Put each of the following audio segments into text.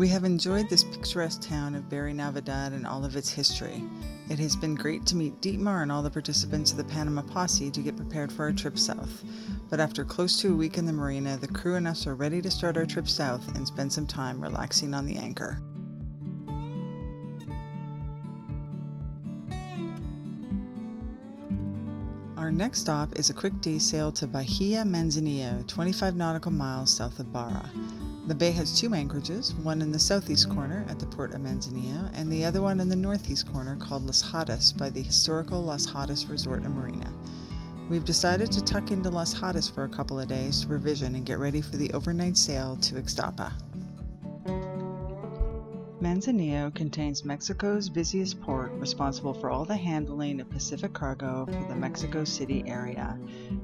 We have enjoyed this picturesque town of Barra de Navidad and all of its history. It has been great to meet Dietmar and all the participants of the Panama Posse to get prepared for our trip south. But after close to a week in the marina, the crew and us are ready to start our trip south and spend some time relaxing on the anchor. Our next stop is a quick day sail to Bahia Manzanillo, 25 nautical miles south of Barra. The bay has two anchorages, one in the southeast corner at the port of Manzanillo, and the other one in the northeast corner called Las Hadas by the historical Las Hadas Resort and Marina. We've decided to tuck into Las Hadas for a couple of days to provision and get ready for the overnight sail to Ixtapa. Manzanillo contains Mexico's busiest port, responsible for all the handling of Pacific cargo for the Mexico City area.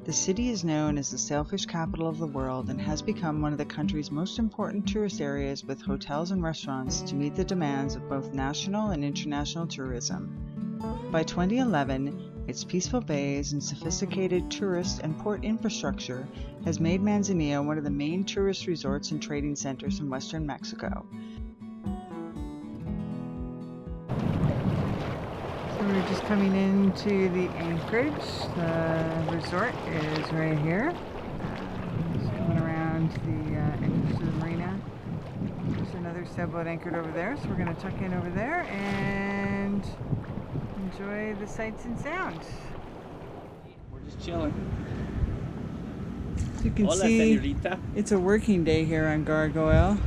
The city is known as the sailfish capital of the world and has become one of the country's most important tourist areas, with hotels and restaurants to meet the demands of both national and international tourism. By 2011, its peaceful bays and sophisticated tourist and port infrastructure has made Manzanillo one of the main tourist resorts and trading centers in western Mexico. We're just coming into the anchorage. The resort is right here. Just coming around the entrance to the marina. There's another sailboat anchored over there, so we're going to tuck in over there and enjoy the sights and sounds. We're just chilling. As you can see, señorita. It's a working day here on Gargoyle.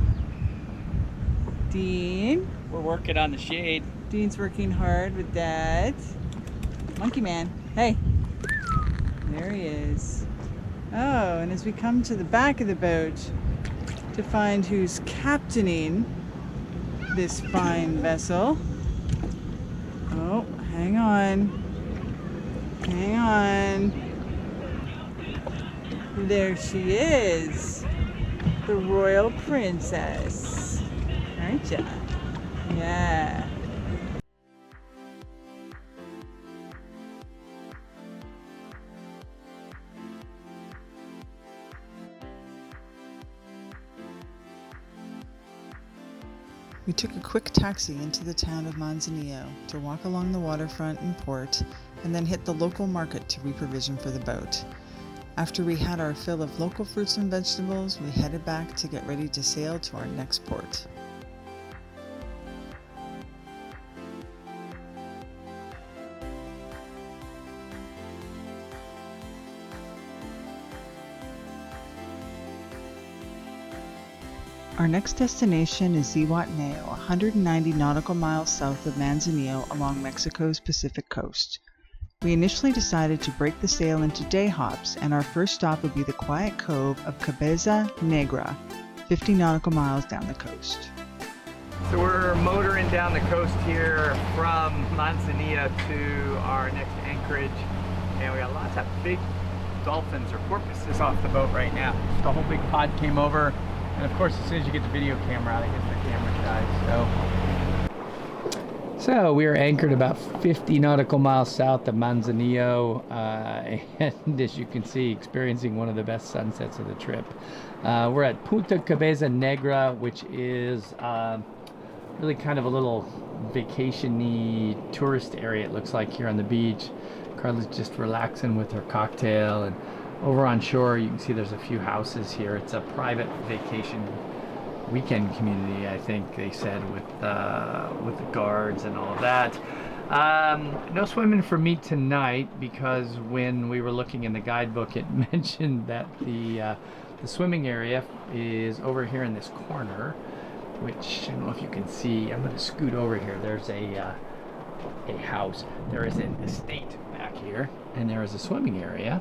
Dean. We're working on the shade. Dean's working hard with Dad. Monkey Man, hey. There he is. Oh, and as we come to the back of the boat to find who's captaining this fine vessel. Oh, hang on. Hang on. There she is. The Royal Princess. Aren't ya? Yeah. We took a quick taxi into the town of Manzanillo to walk along the waterfront and port, and then hit the local market to reprovision for the boat. After we had our fill of local fruits and vegetables, we headed back to get ready to sail to our next port. Our next destination is Zihuatanejo, 190 nautical miles south of Manzanillo along Mexico's Pacific coast. We initially decided to break the sail into day hops, and our first stop would be the quiet cove of Cabeza Negra, 50 nautical miles down the coast. So we're motoring down the coast here from Manzanilla to our next anchorage, and we got lots of big dolphins or porpoises off the boat right now. The whole big pod came over. And of course, as soon as you get the video camera out, it gets the camera shy. So we are anchored about 50 nautical miles south of Manzanillo, and as you can see, experiencing one of the best sunsets of the trip. We're at Punta Cabeza Negra, which is really kind of a little vacation-y tourist area, it looks like, here on the beach. Carla's just relaxing with her cocktail, and over on shore you can see there's a few houses here. It's a private vacation weekend community, I think they said, with the guards and all of that. No swimming for me tonight, because when we were looking in the guidebook, it mentioned that the swimming area is over here in this corner, which I don't know if you can see. I'm going to scoot over here. There's a house. There is an estate back here, and there is a swimming area.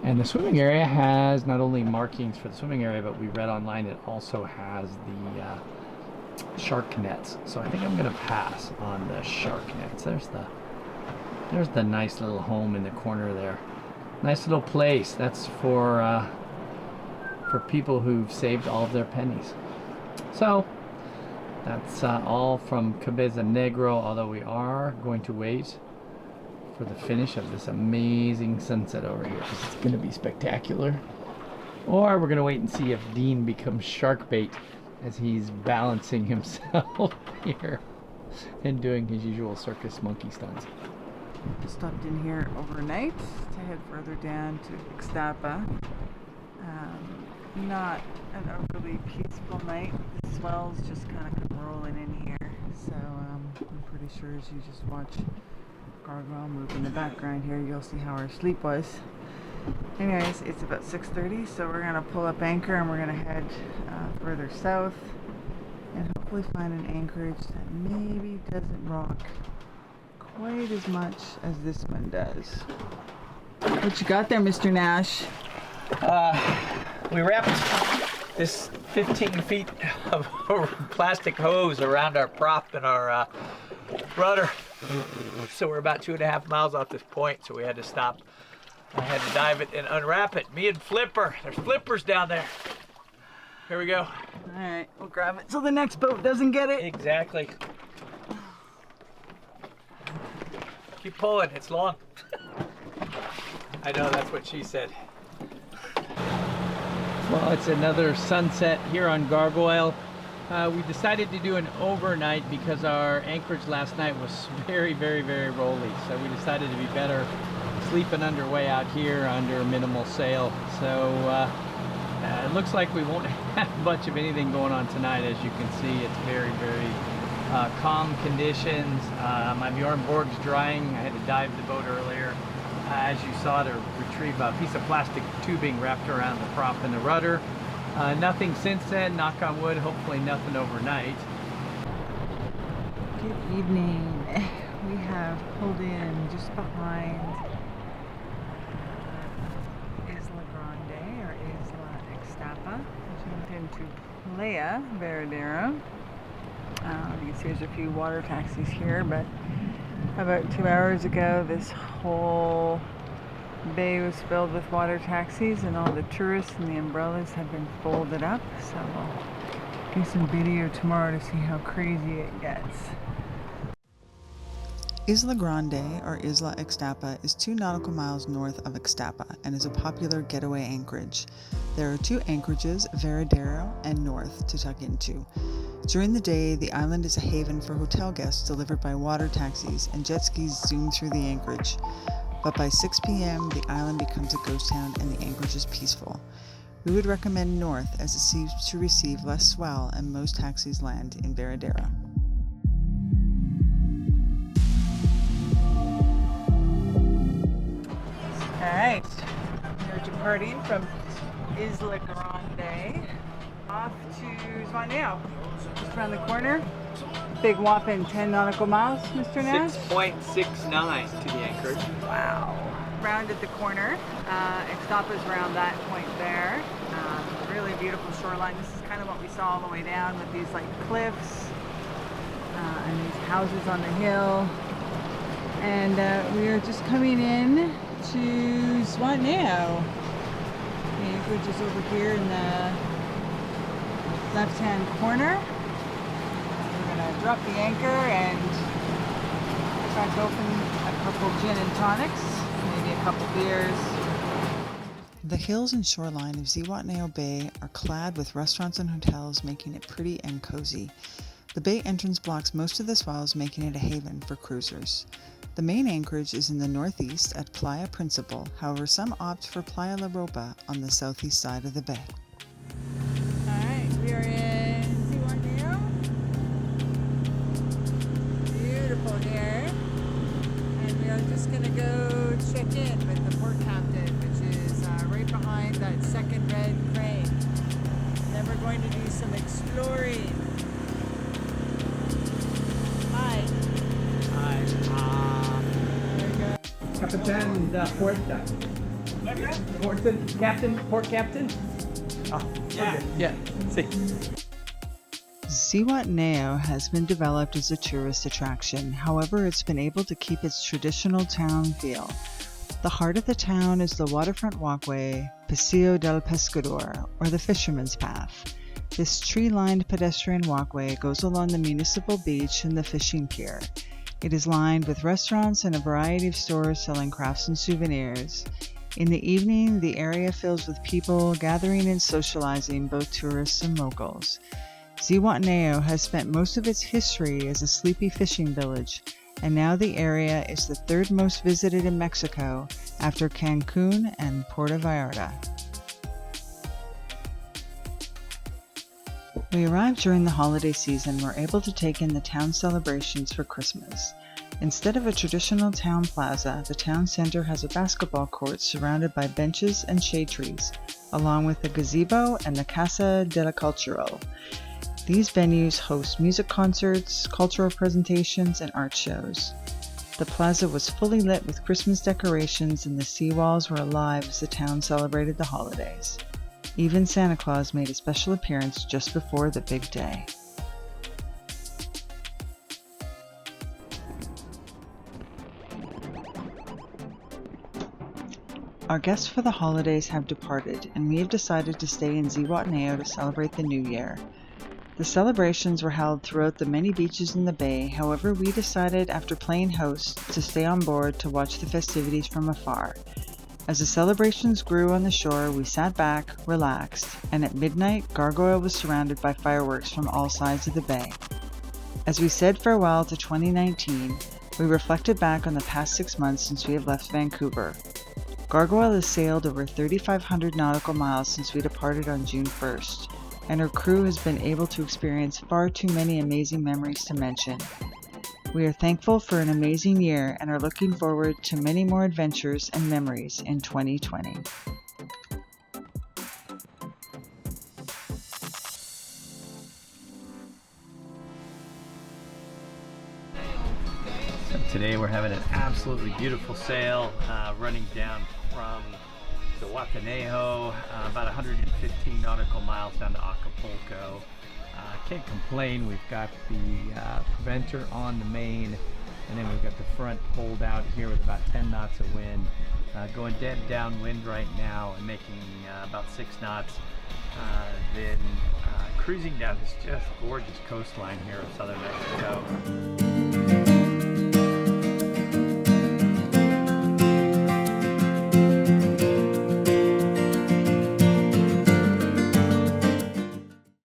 And the swimming area has not only markings for the swimming area, but we read online it also has the shark nets. So I think I'm going to pass on the shark nets. There's the nice little home in the corner there. Nice little place. That's for people who've saved all of their pennies. So that's all from Cabeza Negro, although we are going to wait for the finish of this amazing sunset over here, because it's going to be spectacular. Or we're going to wait and see if Dean becomes shark bait as he's balancing himself here and doing his usual circus monkey stunts. Stopped in here overnight to head further down to Ixtapa. Not an overly peaceful night. The swells just kind of come rolling in here. So I'm pretty sure as you just watch Gargoyle move in the background here, you'll see how our sleep was. Anyways, it's about 6:30, so we're gonna pull up anchor and we're gonna head further south and hopefully find an anchorage that maybe doesn't rock quite as much as this one does. What you got there, Mr. Nash? We wrapped this 15 feet of plastic hose around our prop and our rudder. So we're about 2.5 miles off this point, so we had to stop. I had to dive it and unwrap it. Me and Flipper. There's flippers down there. Here we go. All right, we'll grab it so the next boat doesn't get it. Exactly. Keep pulling, it's long. I know, that's what she said. Well, it's another sunset here on Gargoyle. We decided to do an overnight because our anchorage last night was very, very, very rolly. So we decided to be better sleeping underway out here under minimal sail. So it looks like we won't have much of anything going on tonight. As you can see, it's very, very calm conditions. My Bjornborg's drying. I had to dive the boat earlier, as you saw, to retrieve a piece of plastic tubing wrapped around the prop and the rudder. Nothing since then, knock on wood, hopefully nothing overnight. Good evening. We have pulled in just behind Isla Grande or Isla Ixtapa, jumped into Playa Veradero. You can see there's a few water taxis here, but about 2 hours ago this whole bay was filled with water taxis and all the tourists and the umbrellas have been folded up. So we'll do some video tomorrow to see how crazy it gets. Isla Grande, or Isla Ixtapa, is 2 nautical miles north of Ixtapa and is a popular getaway anchorage. There are 2 anchorages, Veradero and North, to tuck into. During the day, the island is a haven for hotel guests delivered by water taxis, and jet skis zoom through the anchorage. But by 6 p.m., the island becomes a ghost town and the anchorage is peaceful. We would recommend North as it seems to receive less swell and most taxis land in Veradero. Alright, we're departing from Isla Grande off to Zihuatanejo. Just around the corner. Big whopping 10 nautical miles, Mr. Nash? 6.69 to the anchorage. Wow. Rounded the corner. Ixtapa's around that point there. Really beautiful shoreline. This is kind of what we saw all the way down with these like cliffs and these houses on the hill. And we are just coming in to Zihuatanejo. The anchorage is over here in the left-hand corner. We're gonna drop the anchor and crack open a couple gin and tonics, maybe a couple beers. The hills and shoreline of Zihuatanejo Bay are clad with restaurants and hotels, making it pretty and cozy. The bay entrance blocks most of the swells, making it a haven for cruisers. The main anchorage is in the northeast at Playa Principal, however some opt for Playa La Ropa on the southeast side of the bay. Alright, we are in Zihuatanejo. Beautiful here. And we are just going to go check in with the port captain, which is right behind that second red crane. Then we're going to do some exploring. Hi. Hi. Capitan da Puerta. Port captain? Oh, yeah. Yeah, see. Zihuatanejo has been developed as a tourist attraction. However, it's been able to keep its traditional town feel. The heart of the town is the waterfront walkway, Paseo del Pescador, or the Fisherman's Path. This tree-lined pedestrian walkway goes along the municipal beach and the fishing pier. It is lined with restaurants and a variety of stores selling crafts and souvenirs. In the evening, the area fills with people gathering and socializing, both tourists and locals. Zihuatanejo has spent most of its history as a sleepy fishing village, and now the area is the third most visited in Mexico after Cancun and Puerto Vallarta. We arrived during the holiday season and were able to take in the town celebrations for Christmas. Instead of a traditional town plaza, the town center has a basketball court surrounded by benches and shade trees, along with a gazebo and the Casa de la Cultural. These venues host music concerts, cultural presentations, and art shows. The plaza was fully lit with Christmas decorations and the seawalls were alive as the town celebrated the holidays. Even Santa Claus made a special appearance just before the big day. Our guests for the holidays have departed, and we have decided to stay in Zihuatanejo to celebrate the New Year. The celebrations were held throughout the many beaches in the bay, however we decided after playing host to stay on board to watch the festivities from afar. As the celebrations grew on the shore, we sat back, relaxed, and at midnight, Gargoyle was surrounded by fireworks from all sides of the bay. As we said farewell to 2019, we reflected back on the past 6 months since we have left Vancouver. Gargoyle has sailed over 3,500 nautical miles since we departed on June 1st, and her crew has been able to experience far too many amazing memories to mention. We are thankful for an amazing year and are looking forward to many more adventures and memories in 2020. Today we're having an absolutely beautiful sail running down from Zihuatanejo, about 115 nautical miles down to Acapulco. Can't complain. We've got the preventer on the main, and then we've got the front pulled out here with about 10 knots of wind. Going dead downwind right now and making about 6 knots. Then cruising down this just gorgeous coastline here of southern Mexico.